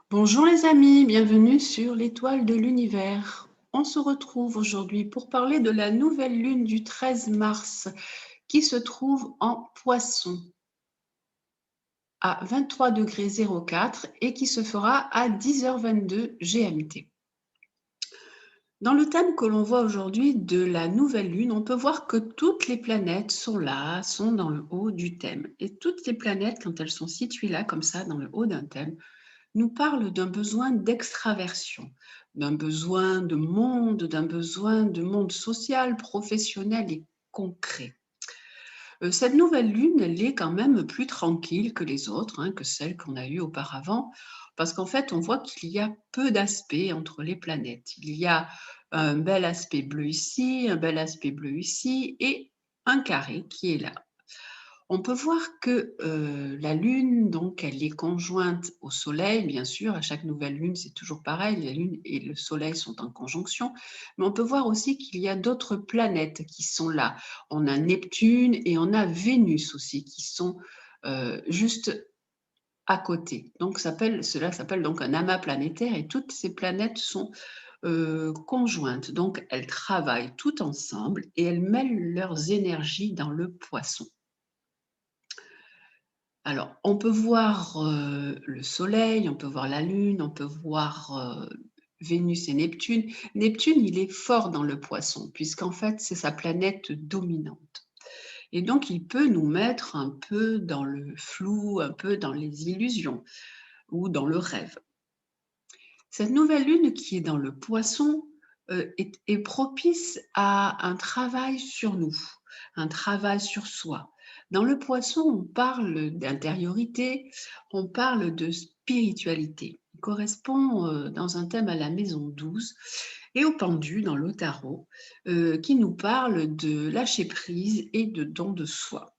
Bonjour les amis, bienvenue sur l'étoile de l'univers. On se retrouve aujourd'hui pour parler de la nouvelle lune du 13 mars qui se trouve en Poisson à 23,04 et qui se fera à 10h22 GMT. Dans le thème que l'on voit aujourd'hui de la nouvelle lune, on peut voir que toutes les planètes sont là, sont dans le haut du thème. Et toutes les planètes, quand elles sont situées là, comme ça, dans le haut d'un thème, nous parle d'un besoin d'extraversion, d'un besoin de monde social, professionnel et concret. Cette nouvelle lune, elle est quand même plus tranquille que les autres, que celles qu'on a eues auparavant, parce qu'en fait, on voit qu'il y a peu d'aspects entre les planètes. Il y a un bel aspect bleu ici, un bel aspect bleu ici, et un carré qui est là. On peut voir que la Lune, donc, elle est conjointe au Soleil, bien sûr. À chaque nouvelle Lune, c'est toujours pareil. La Lune et le Soleil sont en conjonction. Mais on peut voir aussi qu'il y a d'autres planètes qui sont là. On a Neptune et on a Vénus aussi, qui sont juste à côté. Donc, cela s'appelle donc un amas planétaire et toutes ces planètes sont conjointes. Donc, elles travaillent toutes ensemble et elles mêlent leurs énergies dans le Poisson. Alors, on peut voir le Soleil, on peut voir la Lune, on peut voir Vénus et Neptune. Neptune, il est fort dans le Poisson, puisqu'en fait, c'est sa planète dominante. Et donc, il peut nous mettre un peu dans le flou, un peu dans les illusions ou dans le rêve. Cette nouvelle Lune qui est dans le Poisson est propice à un travail sur nous, un travail sur soi. Dans le Poisson, on parle d'intériorité, on parle de spiritualité. Il correspond dans un thème à la maison 12 et au pendu dans le tarot qui nous parle de lâcher prise et de don de soi.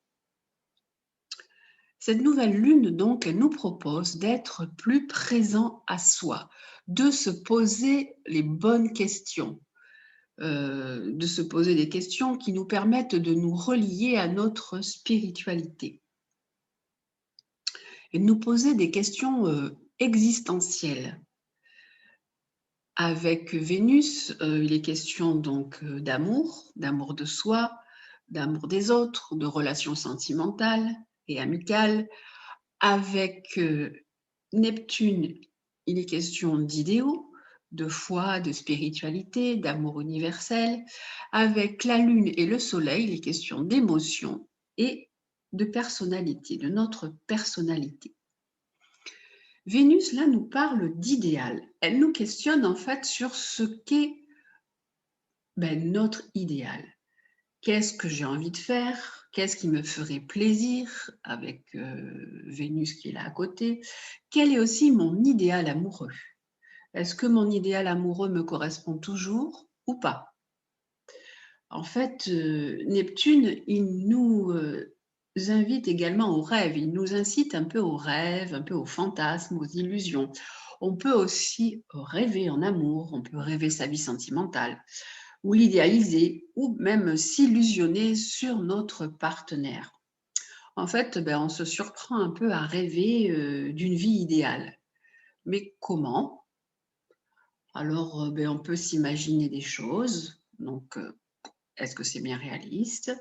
Cette nouvelle lune, donc, elle nous propose d'être plus présent à soi, de se poser les bonnes questions, de se poser des questions qui nous permettent de nous relier à notre spiritualité et de nous poser des questions existentielles. Avec Vénus, il est question donc d'amour de soi, d'amour des autres, de relations sentimentales et amicales. Avec Neptune, il est question d'idéaux, de foi, de spiritualité, d'amour universel. Avec la Lune et le Soleil, il est question d'émotion et de personnalité, de notre personnalité. Vénus, là, nous parle d'idéal. Elle nous questionne en fait sur ce qu'est notre idéal. Qu'est-ce que j'ai envie de faire? Qu'est-ce qui me ferait plaisir avec Vénus qui est là à côté? Quel est aussi mon idéal amoureux? Est-ce que mon idéal amoureux me correspond toujours ou pas? En fait, Neptune, il nous invite également au rêve, il nous incite un peu au rêve, un peu au fantasme, aux illusions. On peut aussi rêver en amour, on peut rêver sa vie sentimentale, ou l'idéaliser, ou même s'illusionner sur notre partenaire. En fait, on se surprend un peu à rêver d'une vie idéale. Mais comment? Alors, on peut s'imaginer des choses. Donc, est-ce que c'est bien réaliste?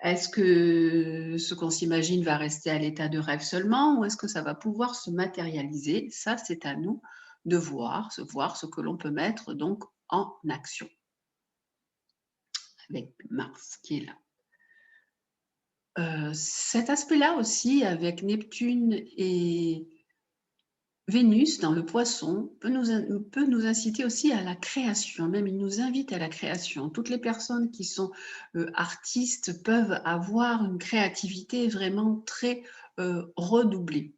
Est-ce que ce qu'on s'imagine va rester à l'état de rêve seulement ou est-ce que ça va pouvoir se matérialiser? Ça, c'est à nous de voir ce que l'on peut mettre donc en action avec Mars qui est là. Cet aspect-là aussi avec Neptune et Vénus dans le Poisson peut nous inciter aussi à la création, même il nous invite à la création. Toutes les personnes qui sont artistes peuvent avoir une créativité vraiment très redoublée.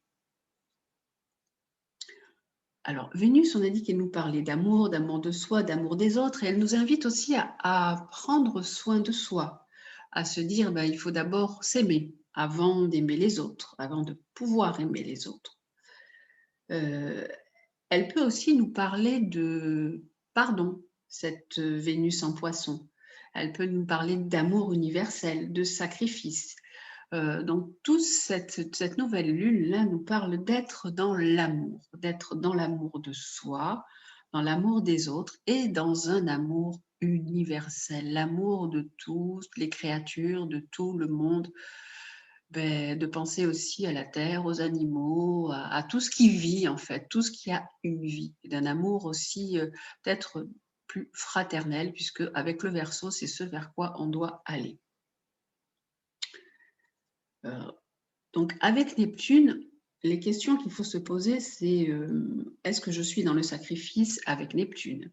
Alors, Vénus, on a dit qu'elle nous parlait d'amour de soi, d'amour des autres, et elle nous invite aussi à prendre soin de soi, à se dire il faut d'abord s'aimer avant d'aimer les autres, avant de pouvoir aimer les autres. Elle peut aussi nous parler de pardon, cette Vénus en Poisson. Elle peut nous parler d'amour universel, de sacrifice, Donc, toute cette nouvelle lune-là nous parle d'être dans l'amour de soi, dans l'amour des autres et dans un amour universel, l'amour de toutes les créatures, de tout le monde, de penser aussi à la terre, aux animaux, à tout ce qui vit en fait, tout ce qui a une vie, et d'un amour aussi peut-être plus fraternel, puisque avec le Verseau, c'est ce vers quoi on doit aller. Donc avec Neptune, les questions qu'il faut se poser, c'est est-ce que je suis dans le sacrifice avec Neptune?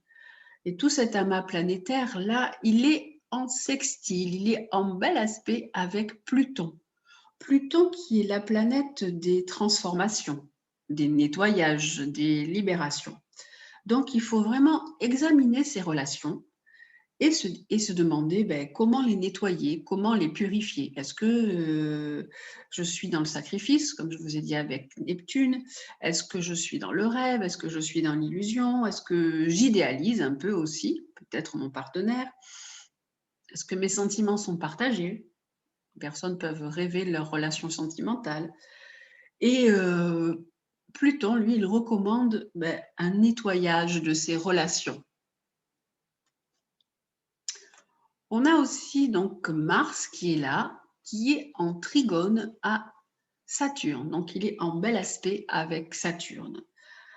Et tout cet amas planétaire-là, il est en sextile, il est en bel aspect avec Pluton. Pluton qui est la planète des transformations, des nettoyages, des libérations. Donc il faut vraiment examiner ces relations et se demander comment les nettoyer, comment les purifier. Est-ce que je suis dans le sacrifice, comme je vous ai dit avec Neptune? Est-ce que je suis dans le rêve? Est-ce que je suis dans l'illusion? Est-ce que j'idéalise un peu aussi, peut-être mon partenaire? Est-ce que mes sentiments sont partagés? Les personnes peuvent rêver de leur relation sentimentale. Et Pluton, lui, il recommande un nettoyage de ces relations. On a aussi donc Mars qui est là, qui est en trigone à Saturne. Donc, il est en bel aspect avec Saturne.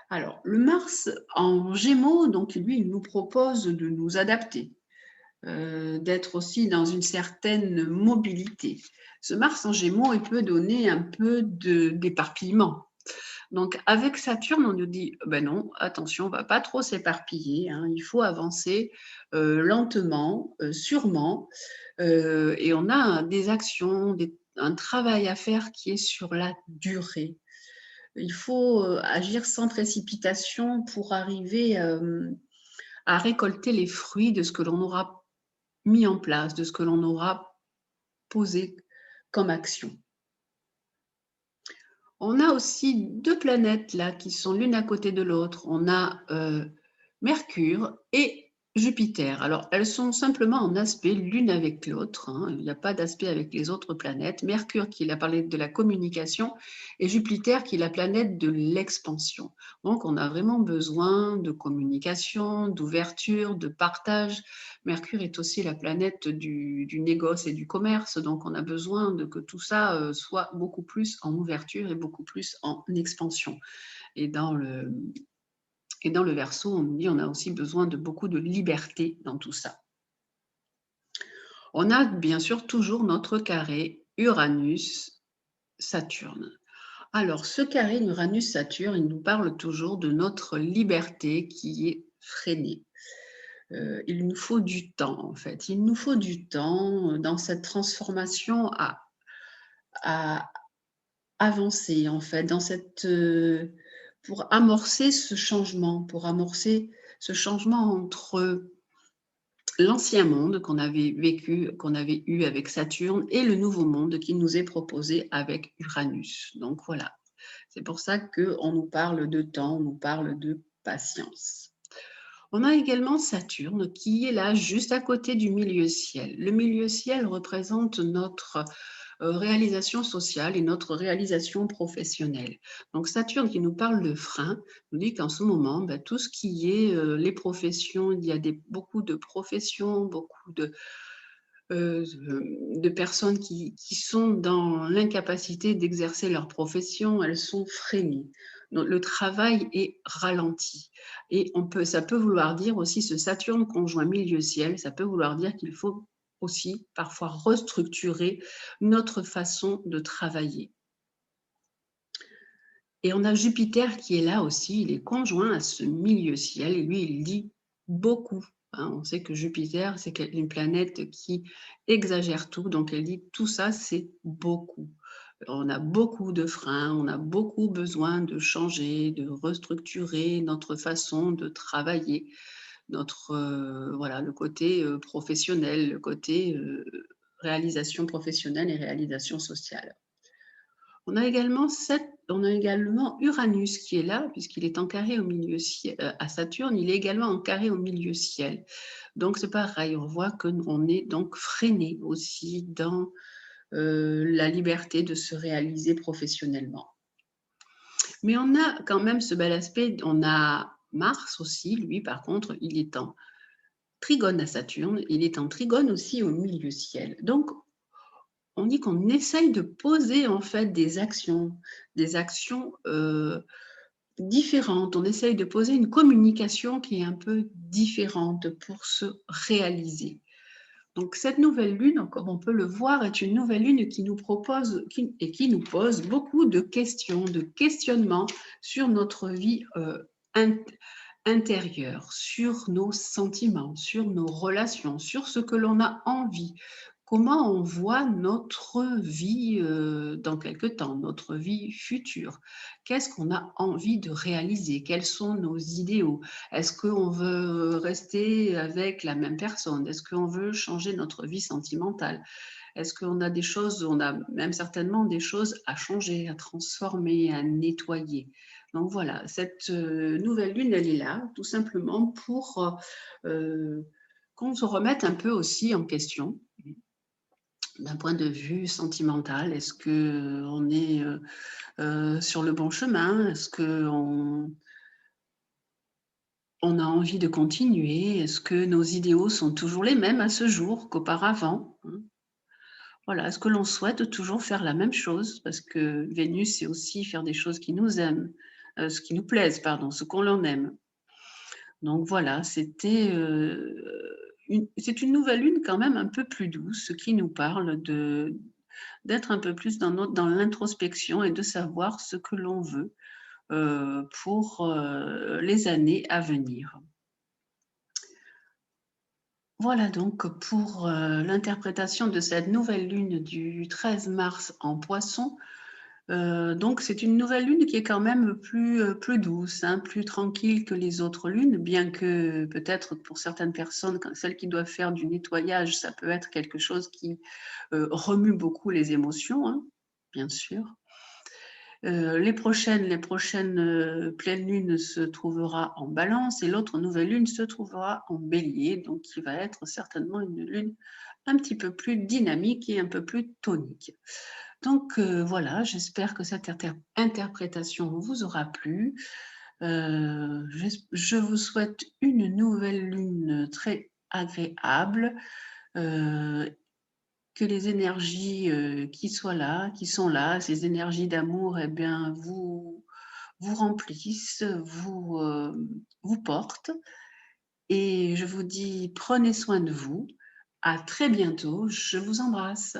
Alors, le Mars en Gémeaux, donc lui, il nous propose de nous adapter, d'être aussi dans une certaine mobilité. Ce Mars en Gémeaux, il peut donner un peu d'éparpillement. Donc, avec Saturne, on nous dit, non, attention, on ne va pas trop s'éparpiller, hein, il faut avancer lentement, sûrement, et on a des actions, un travail à faire qui est sur la durée. Il faut agir sans précipitation pour arriver à récolter les fruits de ce que l'on aura mis en place, de ce que l'on aura posé comme action. On a aussi deux planètes là qui sont l'une à côté de l'autre. On a Mercure et Jupiter. Alors, elles sont simplement en aspect l'une avec l'autre, hein. Il n'y a pas d'aspect avec les autres planètes. Mercure qui est la planète de la communication et Jupiter qui est la planète de l'expansion. Donc, on a vraiment besoin de communication, d'ouverture, de partage. Mercure est aussi la planète du négoce et du commerce. Donc, on a besoin que tout ça soit beaucoup plus en ouverture et beaucoup plus en expansion. Et dans le Verseau, on nous dit on a aussi besoin de beaucoup de liberté dans tout ça. On a bien sûr toujours notre carré Uranus-Saturne. Alors, ce carré Uranus-Saturne, il nous parle toujours de notre liberté qui est freinée. Il nous faut du temps, en fait. Il nous faut du temps dans cette transformation à avancer, en fait, dans cette... pour amorcer ce changement entre l'ancien monde qu'on avait vécu, qu'on avait eu avec Saturne et le nouveau monde qui nous est proposé avec Uranus. Donc voilà, c'est pour ça qu'on nous parle de temps, on nous parle de patience. On a également Saturne qui est là juste à côté du milieu ciel. Le milieu ciel représente notre réalisation sociale et notre réalisation professionnelle. Donc Saturne qui nous parle de frein nous dit qu'en ce moment, tout ce qui est les professions, il y a beaucoup de professions, beaucoup de personnes qui sont dans l'incapacité d'exercer leur profession, elles sont freinées. Donc, le travail est ralenti. Et ça peut vouloir dire aussi, ce Saturne conjoint milieu-ciel, ça peut vouloir dire qu'il faut aussi parfois restructurer notre façon de travailler. Et on a Jupiter qui est là aussi, il est conjoint à ce milieu-ciel, et lui, il dit beaucoup. Hein, on sait que Jupiter, c'est une planète qui exagère tout, donc elle dit tout ça, c'est beaucoup. On a beaucoup de freins, on a beaucoup besoin de changer, de restructurer notre façon de travailler, le côté professionnel, le côté réalisation professionnelle et réalisation sociale. On a également Uranus qui est là, puisqu'il est en carré au milieu ciel, à Saturne, il est également en carré au milieu ciel. Donc c'est pareil, on voit qu'on est donc freiné aussi dans la liberté de se réaliser professionnellement. Mais on a quand même ce bel aspect, on a Mars aussi, lui par contre, il est en trigone à Saturne, il est en trigone aussi au milieu ciel. Donc, on dit qu'on essaye de poser en fait des actions différentes. On essaye de poser une communication qui est un peu différente pour se réaliser. Donc cette nouvelle lune, comme on peut le voir, est une nouvelle lune qui nous propose et qui nous pose beaucoup de questions, de questionnements sur notre vie intérieure, sur nos sentiments, sur nos relations, sur ce que l'on a envie. Comment on voit notre vie dans quelque temps, notre vie future? Qu'est-ce qu'on a envie de réaliser? Quels sont nos idéaux? Est-ce qu'on veut rester avec la même personne? Est-ce qu'on veut changer notre vie sentimentale? Est-ce qu'on a des choses, on a même certainement des choses à changer, à transformer, à nettoyer? Donc voilà, cette nouvelle lune, elle est là tout simplement pour qu'on se remette un peu aussi en question d'un point de vue sentimental. Est-ce qu'on est sur le bon chemin? Est-ce qu'on a envie de continuer? Est-ce que nos idéaux sont toujours les mêmes à ce jour qu'auparavant? Voilà, est-ce que l'on souhaite toujours faire la même chose? Parce que Vénus, c'est aussi faire des choses qui nous aiment, ce qui nous plaisent, pardon, ce qu'on l'en aime. Donc voilà, c'est une nouvelle lune quand même un peu plus douce qui nous parle d'être un peu plus dans l'introspection et de savoir ce que l'on veut pour les années à venir. Voilà donc pour l'interprétation de cette nouvelle lune du 13 mars en Poisson. Donc c'est une nouvelle lune qui est quand même plus douce, hein, plus tranquille que les autres lunes, bien que peut-être pour certaines personnes, celles qui doivent faire du nettoyage, ça peut être quelque chose qui remue beaucoup les émotions, hein, bien sûr. Les prochaines pleines lunes se trouvera en Balance et l'autre nouvelle lune se trouvera en Bélier, donc qui va être certainement une lune un petit peu plus dynamique et un peu plus tonique. Donc voilà, j'espère que cette interprétation vous aura plu. Je vous souhaite une nouvelle lune très agréable, que les énergies qui sont là, ces énergies d'amour, eh bien, vous remplissent, vous portent. Et je vous dis, prenez soin de vous. À très bientôt. Je vous embrasse.